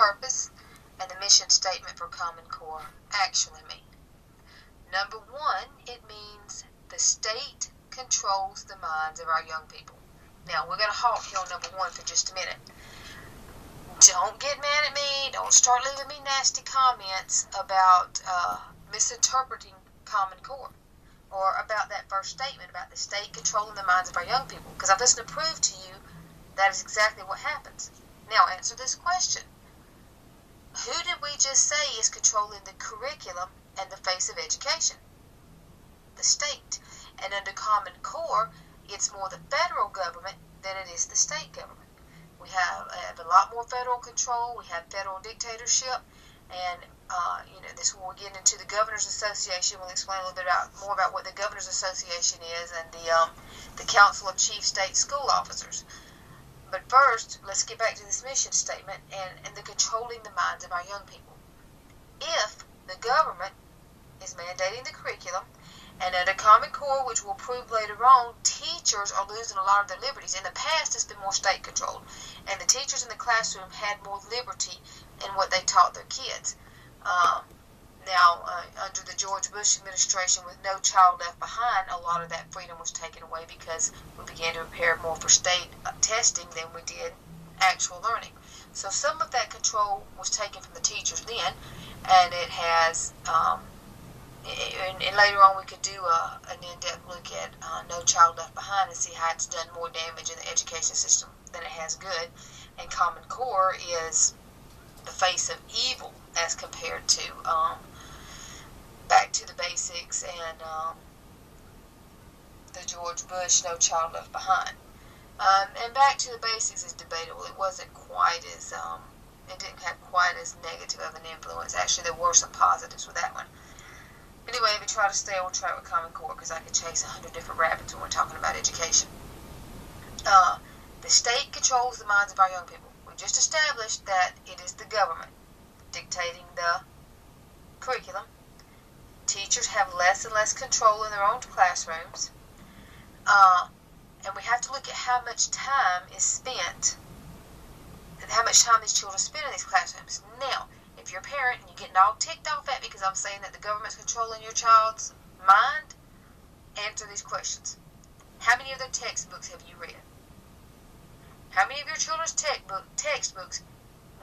purpose and the mission statement for Common Core actually mean? Number one, it means the state controls the minds of our young people. Now, we're going to halt here on number one for just a minute. Don't get mad at me. Don't start leaving me nasty comments about misinterpreting Common Core or about that first statement about the state controlling the minds of our young people, because I've listened to prove to you that is exactly what happens. Now, answer this question. Who did we just say is controlling the curriculum and the face of education? The state. And under Common Core, it's more the federal government than it is the state government. We have a lot more federal control. We have federal dictatorship. And, this is when we get into the Governors Association. We'll explain a little bit more about what the Governors Association is and the Council of Chief State School Officers. But first, let's get back to this mission statement and the controlling the minds of our young people. If the government is mandating the curriculum, and under Common Core, which we'll prove later on, teachers are losing a lot of their liberties. In the past, it's been more state-controlled, and the teachers in the classroom had more liberty in what they taught their kids. Under the George Bush administration, with No Child Left Behind, a lot of that freedom was taken away because we began to prepare more for state testing than we did actual learning. So some of that control was taken from the teachers then, and it has... And later on we could do an in-depth look at No Child Left Behind and see how it's done more damage in the education system than it has good. And Common Core is the face of evil as compared to Back to the Basics and the George Bush No Child Left Behind. And Back to the Basics is debatable. It wasn't quite as, it didn't have quite as negative of an influence. Actually, there were some positives with that one. Anyway, we try to stay on track with Common Core because I could chase 100 different rabbits when we're talking about education. The state controls the minds of our young people. We just established that it is the government dictating the curriculum. Teachers have less and less control in their own classrooms. And we have to look at how much time is spent and how much time these children spend in these classrooms. Now, if you're a parent and you're getting all ticked off at me because I'm saying that the government's controlling your child's mind, answer these questions. How many of their textbooks have you read? How many of your children's textbooks,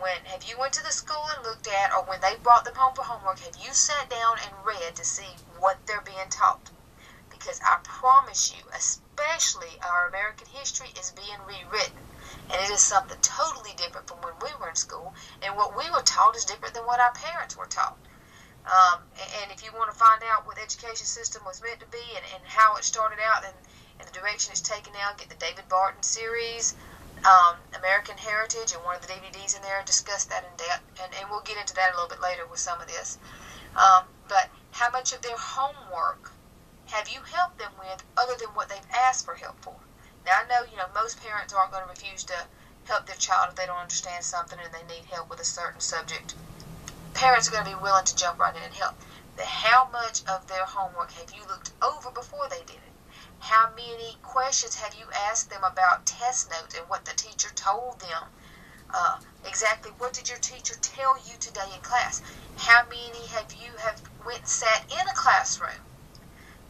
have you went to the school and looked at, or when they brought them home for homework, have you sat down and read to see what they're being taught? Because I promise you, especially our American history is being rewritten. And it is something totally different from when we were in school. And what we were taught is different than what our parents were taught. And if you want to find out what the education system was meant to be and how it started out and the direction it's taken now, get the David Barton series, American Heritage, and one of the DVDs in there, discuss that in depth. And we'll get into that a little bit later with some of this. But how much of their homework have you helped them with other than what they've asked for help for? Now, I know, most parents aren't going to refuse to help their child if they don't understand something and they need help with a certain subject. Parents are going to be willing to jump right in and help. But how much of their homework have you looked over before they did it? How many questions have you asked them about test notes and what the teacher told them? Exactly what did your teacher tell you today in class? How many have went and sat in a classroom?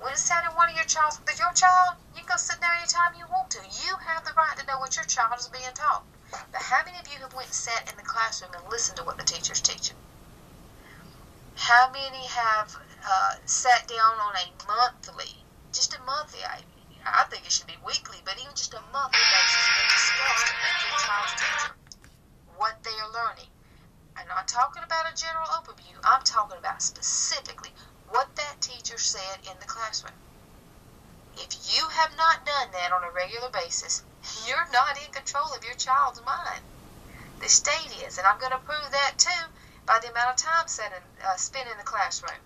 When it's sat in one of your child's, with your child, you can go sit there anytime you want to. You have the right to know what your child is being taught. But how many of you have went and sat in the classroom and listened to what the teacher's teaching? How many have sat down on a monthly, just a monthly, I think it should be weekly, but even just a monthly basis and discussed with your child's teacher what they are learning? I'm not talking about a general overview. I'm talking about specifically what that teacher said in the classroom. If you have not done that on a regular basis, you're not in control of your child's mind. The state is, and I'm going to prove that too by the amount of time spent in the classroom.